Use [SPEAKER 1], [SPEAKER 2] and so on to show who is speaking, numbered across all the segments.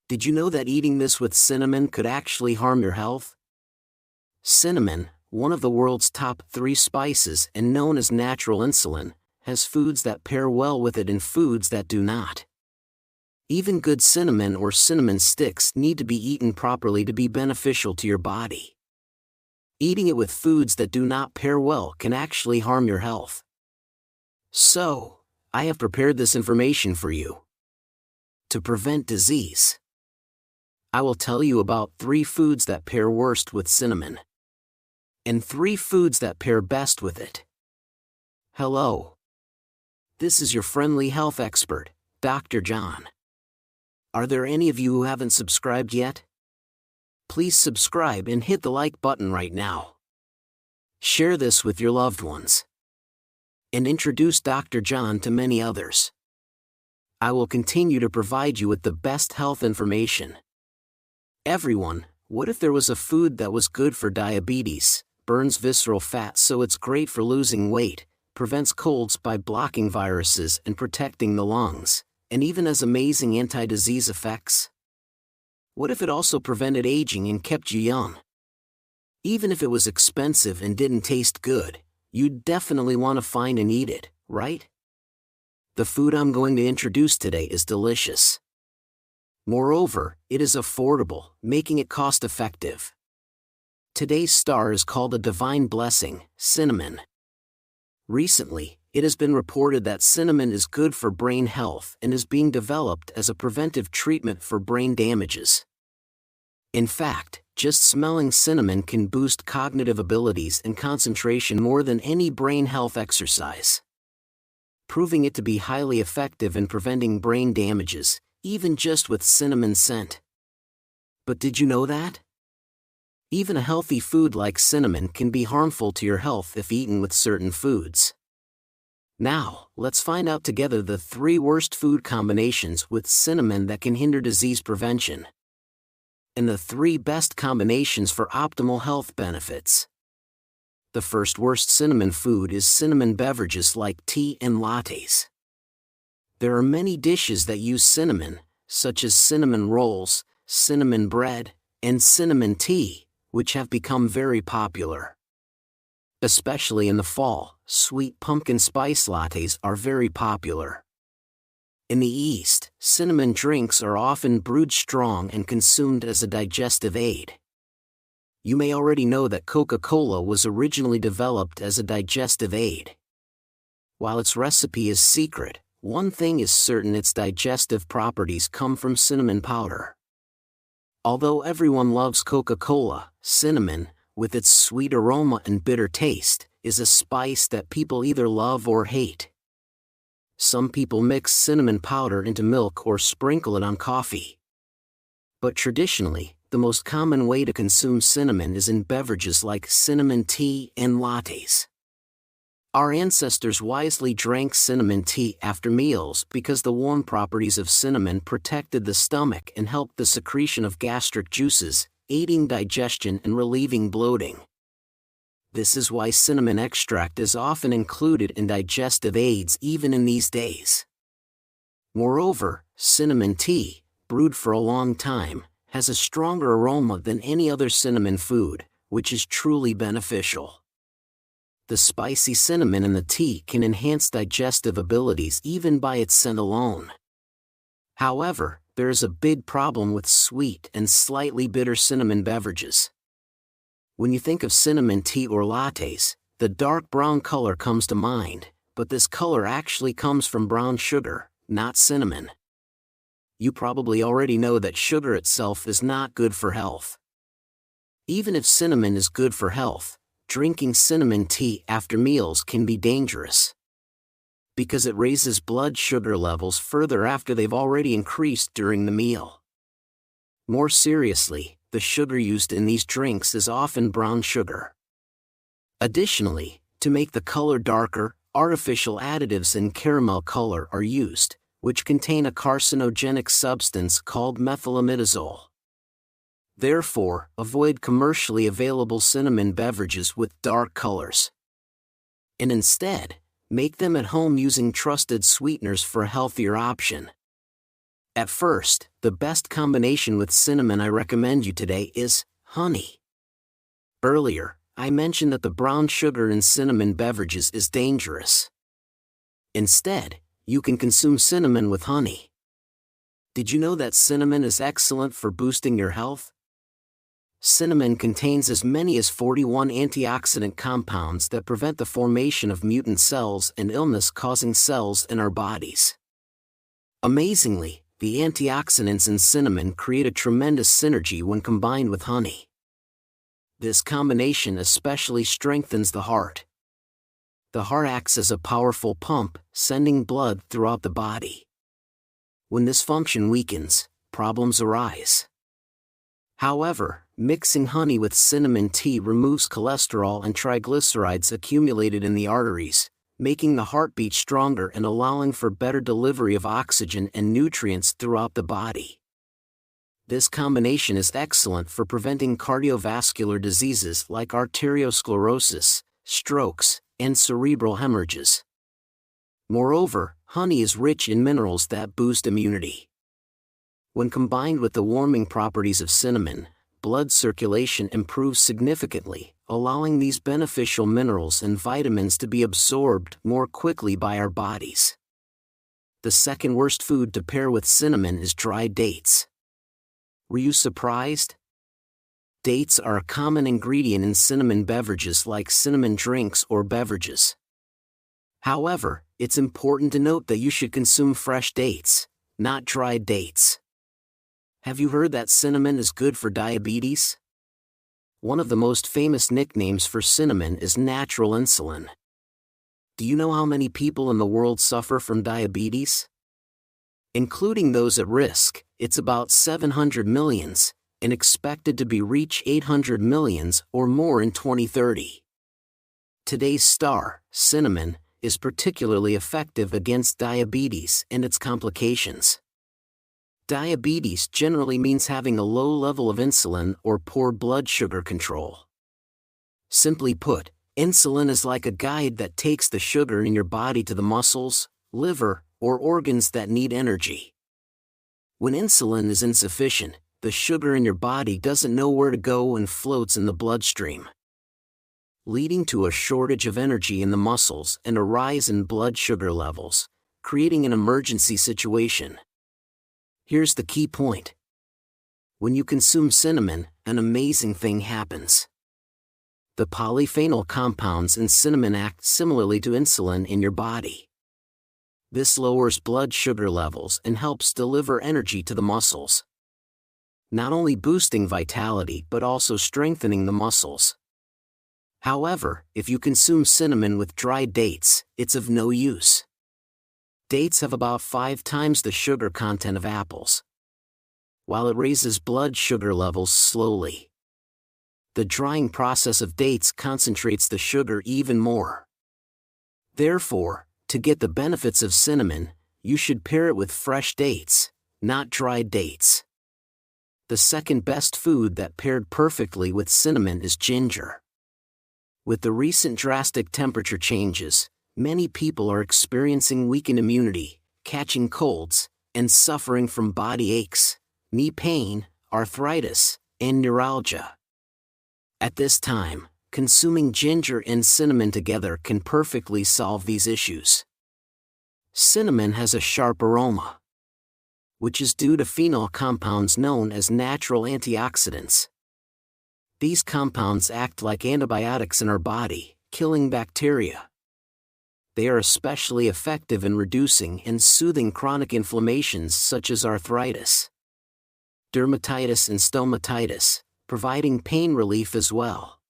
[SPEAKER 1] Did you know that eating this with cinnamon could actually harm your health? Cinnamon, one of the world's top 3 spices and known as natural insulin, has foods that pair well with it and foods that do not. Even good cinnamon or cinnamon sticks need to be eaten properly to be beneficial to your body. Eating it with foods that do not pair well can actually harm your health. So, I have prepared this information for you. To prevent disease, I will tell you about 3 foods that pair worst with cinnamon, and 3 foods that pair best with it. Hello. This is your friendly health expert, Dr. John. Are there any of you who haven't subscribed yet? Please subscribe and hit the like button right now. Share this with your loved ones. And introduce Dr. John to many others. I will continue to provide you with the best health information. Everyone, what if there was a food that was good for diabetes, burns visceral fat so it's great for losing weight, prevents colds by blocking viruses and protecting the lungs, and even has amazing anti-disease effects? What if it also prevented aging and kept you young? Even if it was expensive and didn't taste good, you'd definitely want to find and eat it, right? The food I'm going to introduce today is delicious. Moreover, it is affordable, making it cost-effective. Today's star is called a divine blessing, cinnamon. Recently, it has been reported that cinnamon is good for brain health and is being developed as a preventive treatment for brain damages. In fact, just smelling cinnamon can boost cognitive abilities and concentration more than any brain health exercise, proving it to be highly effective in preventing brain damages, even just with cinnamon scent. But did you know that? Even a healthy food like cinnamon can be harmful to your health if eaten with certain foods. Now, let's find out together the 3 worst food combinations with cinnamon that can hinder disease prevention, and the 3 best combinations for optimal health benefits. The first worst cinnamon food is cinnamon beverages like tea and lattes. There are many dishes that use cinnamon, such as cinnamon rolls, cinnamon bread, and cinnamon tea, which have become very popular. Especially in the fall, sweet pumpkin spice lattes are very popular. In the East, cinnamon drinks are often brewed strong and consumed as a digestive aid. You may already know that Coca-Cola was originally developed as a digestive aid. While its recipe is secret, one thing is certain: its digestive properties come from cinnamon powder. Although everyone loves Coca-Cola, cinnamon, with its sweet aroma and bitter taste, is a spice that people either love or hate. Some people mix cinnamon powder into milk or sprinkle it on coffee. But traditionally, the most common way to consume cinnamon is in beverages like cinnamon tea and lattes. Our ancestors wisely drank cinnamon tea after meals because the warm properties of cinnamon protected the stomach and helped the secretion of gastric juices, aiding digestion and relieving bloating. This is why cinnamon extract is often included in digestive aids even in these days. Moreover, cinnamon tea, brewed for a long time, has a stronger aroma than any other cinnamon food, which is truly beneficial. The spicy cinnamon in the tea can enhance digestive abilities even by its scent alone. However, there is a big problem with sweet and slightly bitter cinnamon beverages. When you think of cinnamon tea or lattes, the dark brown color comes to mind, but this color actually comes from brown sugar, not cinnamon. You probably already know that sugar itself is not good for health. Even if cinnamon is good for health, drinking cinnamon tea after meals can be dangerous, because it raises blood sugar levels further after they've already increased during the meal. More seriously, the sugar used in these drinks is often brown sugar. Additionally, to make the color darker, artificial additives in caramel color are used, which contain a carcinogenic substance called methylamidazole. Therefore, avoid commercially available cinnamon beverages with dark colors, and instead, make them at home using trusted sweeteners for a healthier option. At first, the best combination with cinnamon I recommend you today is honey. Earlier, I mentioned that the brown sugar in cinnamon beverages is dangerous. Instead, you can consume cinnamon with honey. Did you know that cinnamon is excellent for boosting your health? Cinnamon contains as many as 41 antioxidant compounds that prevent the formation of mutant cells and illness-causing cells in our bodies. Amazingly, the antioxidants in cinnamon create a tremendous synergy when combined with honey. This combination especially strengthens the heart. The heart acts as a powerful pump, sending blood throughout the body. When this function weakens, problems arise. However, mixing honey with cinnamon tea removes cholesterol and triglycerides accumulated in the arteries, making the heartbeat stronger and allowing for better delivery of oxygen and nutrients throughout the body. This combination is excellent for preventing cardiovascular diseases like arteriosclerosis, strokes, and cerebral hemorrhages. Moreover, honey is rich in minerals that boost immunity. When combined with the warming properties of cinnamon, blood circulation improves significantly, allowing these beneficial minerals and vitamins to be absorbed more quickly by our bodies. The second worst food to pair with cinnamon is dried dates. Were you surprised? Dates are a common ingredient in cinnamon beverages like cinnamon drinks or beverages. However, it's important to note that you should consume fresh dates, not dried dates. Have you heard that cinnamon is good for diabetes? One of the most famous nicknames for cinnamon is natural insulin. Do you know how many people in the world suffer from diabetes? Including those at risk, it's about 700 millions, and expected to reach 800 millions or more in 2030. Today's star, cinnamon, is particularly effective against diabetes and its complications. Diabetes generally means having a low level of insulin or poor blood sugar control. Simply put, insulin is like a guide that takes the sugar in your body to the muscles, liver, or organs that need energy. When insulin is insufficient, the sugar in your body doesn't know where to go and floats in the bloodstream, leading to a shortage of energy in the muscles and a rise in blood sugar levels, creating an emergency situation. Here's the key point. When you consume cinnamon, an amazing thing happens. The polyphenol compounds in cinnamon act similarly to insulin in your body. This lowers blood sugar levels and helps deliver energy to the muscles, not only boosting vitality but also strengthening the muscles. However, if you consume cinnamon with dried dates, it's of no use. Dates have about 5 times the sugar content of apples. While it raises blood sugar levels slowly, the drying process of dates concentrates the sugar even more. Therefore, to get the benefits of cinnamon, you should pair it with fresh dates, not dried dates. The second best food that paired perfectly with cinnamon is ginger. With the recent drastic temperature changes, many people are experiencing weakened immunity, catching colds, and suffering from body aches, knee pain, arthritis, and neuralgia. At this time, consuming ginger and cinnamon together can perfectly solve these issues. Cinnamon has a sharp aroma, which is due to phenol compounds known as natural antioxidants. These compounds act like antibiotics in our body, killing bacteria. They are especially effective in reducing and soothing chronic inflammations such as arthritis, dermatitis, and stomatitis, providing pain relief as well.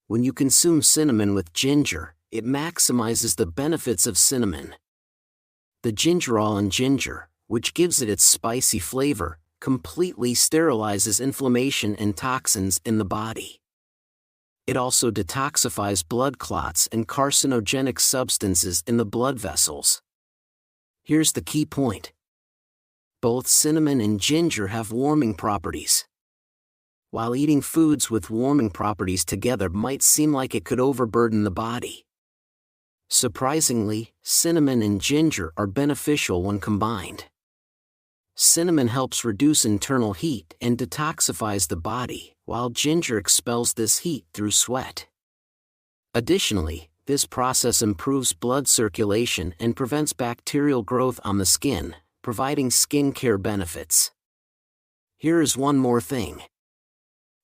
[SPEAKER 1] When you consume cinnamon with ginger, it maximizes the benefits of cinnamon. The gingerol in ginger, which gives it its spicy flavor, completely sterilizes inflammation and toxins in the body. It also detoxifies blood clots and carcinogenic substances in the blood vessels. Here's the key point. Both cinnamon and ginger have warming properties. While eating foods with warming properties together might seem like it could overburden the body, surprisingly, cinnamon and ginger are beneficial when combined. Cinnamon helps reduce internal heat and detoxifies the body, while ginger expels this heat through sweat. Additionally, this process improves blood circulation and prevents bacterial growth on the skin, providing skincare benefits. Here is one more thing.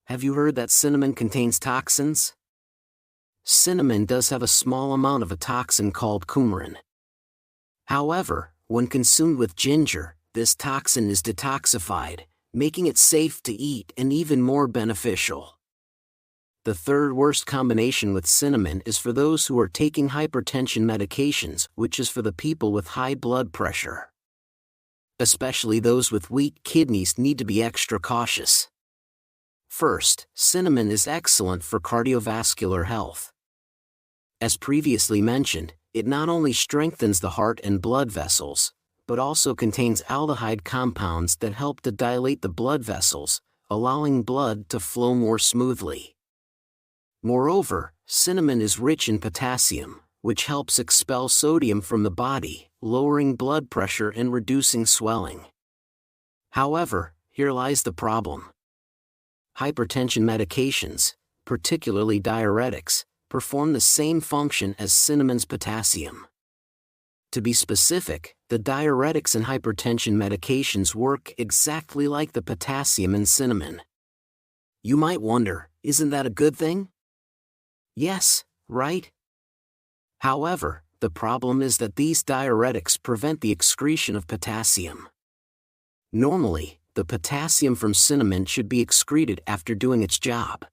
[SPEAKER 1] Have you heard that cinnamon contains toxins? Cinnamon does have a small amount of a toxin called coumarin. However, when consumed with ginger, this toxin is detoxified, making it safe to eat and even more beneficial. The third worst combination with cinnamon is for those who are taking hypertension medications, which is for the people with high blood pressure. Especially those with weak kidneys need to be extra cautious. First, cinnamon is excellent for cardiovascular health. As previously mentioned, it not only strengthens the heart and blood vessels, but also contains aldehyde compounds that help to dilate the blood vessels, allowing blood to flow more smoothly. Moreover, cinnamon is rich in potassium, which helps expel sodium from the body, lowering blood pressure and reducing swelling. However, here lies the problem. Hypertension medications, particularly diuretics, perform the same function as cinnamon's potassium. To be specific, the diuretics and hypertension medications work exactly like the potassium in cinnamon. You might wonder, isn't that a good thing? Yes, right? However, the problem is that these diuretics prevent the excretion of potassium. Normally, the potassium from cinnamon should be excreted after doing its job.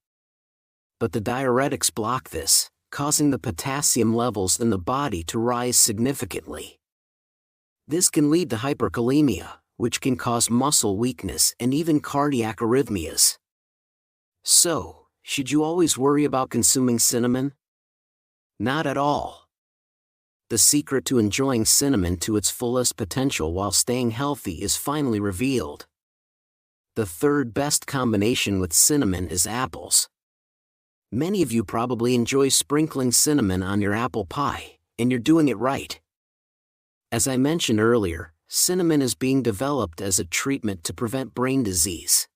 [SPEAKER 1] But the diuretics block this, causing the potassium levels in the body to rise significantly. This can lead to hyperkalemia, which can cause muscle weakness and even cardiac arrhythmias. So, should you always worry about consuming cinnamon? Not at all. The secret to enjoying cinnamon to its fullest potential while staying healthy is finally revealed. The third best combination with cinnamon is apples. Many of you probably enjoy sprinkling cinnamon on your apple pie, and you're doing it right. As I mentioned earlier, cinnamon is being developed as a treatment to prevent brain disease.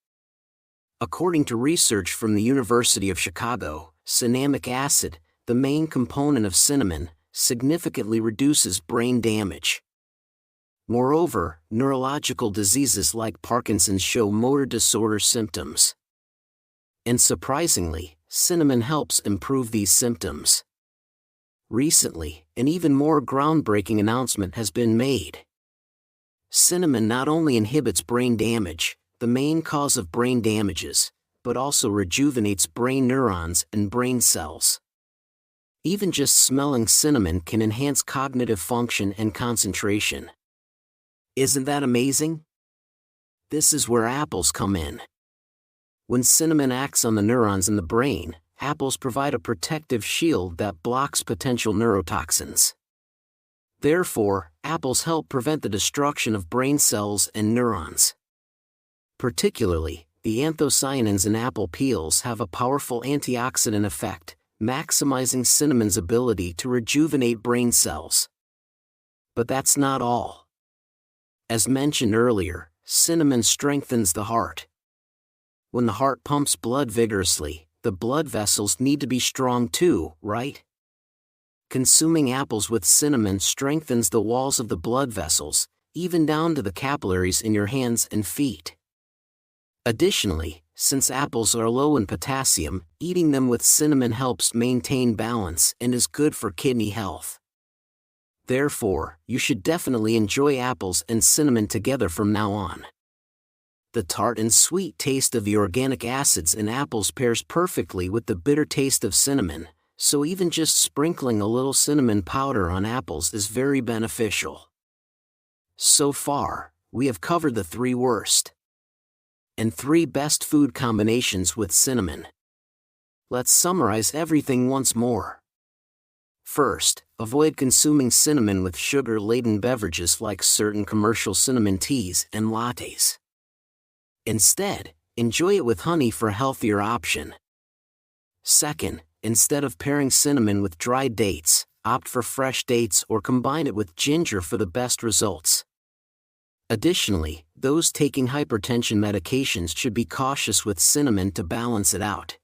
[SPEAKER 1] According to research from the University of Chicago, cinnamic acid, the main component of cinnamon, significantly reduces brain damage. Moreover, neurological diseases like Parkinson's show motor disorder symptoms. And surprisingly, cinnamon helps improve these symptoms. Recently, an even more groundbreaking announcement has been made. Cinnamon not only inhibits brain damage, the main cause of brain damages, but also rejuvenates brain neurons and brain cells. Even just smelling cinnamon can enhance cognitive function and concentration. Isn't that amazing? This is where apples come in. When cinnamon acts on the neurons in the brain, apples provide a protective shield that blocks potential neurotoxins. Therefore, apples help prevent the destruction of brain cells and neurons. Particularly, the anthocyanins in apple peels have a powerful antioxidant effect, maximizing cinnamon's ability to rejuvenate brain cells. But that's not all. As mentioned earlier, cinnamon strengthens the heart. When the heart pumps blood vigorously, the blood vessels need to be strong too, right? Consuming apples with cinnamon strengthens the walls of the blood vessels, even down to the capillaries in your hands and feet. Additionally, since apples are low in potassium, eating them with cinnamon helps maintain balance and is good for kidney health. Therefore, you should definitely enjoy apples and cinnamon together from now on. The tart and sweet taste of the organic acids in apples pairs perfectly with the bitter taste of cinnamon, so even just sprinkling a little cinnamon powder on apples is very beneficial. So far, we have covered the 3 worst and 3 best food combinations with cinnamon. Let's summarize everything once more. First, avoid consuming cinnamon with sugar-laden beverages like certain commercial cinnamon teas and lattes. Instead, enjoy it with honey for a healthier option. Second, instead of pairing cinnamon with dried dates, opt for fresh dates or combine it with ginger for the best results. Additionally, those taking hypertension medications should be cautious with cinnamon to balance it out.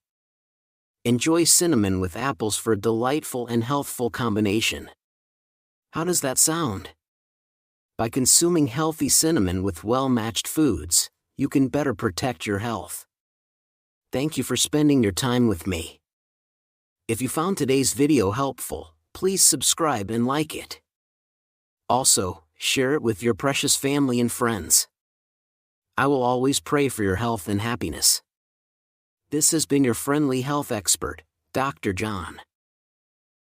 [SPEAKER 1] Enjoy cinnamon with apples for a delightful and healthful combination. How does that sound? By consuming healthy cinnamon with well-matched foods, you can better protect your health. Thank you for spending your time with me. If you found today's video helpful, please subscribe and like it. Also, share it with your precious family and friends. I will always pray for your health and happiness. This has been your friendly health expert, Dr. John.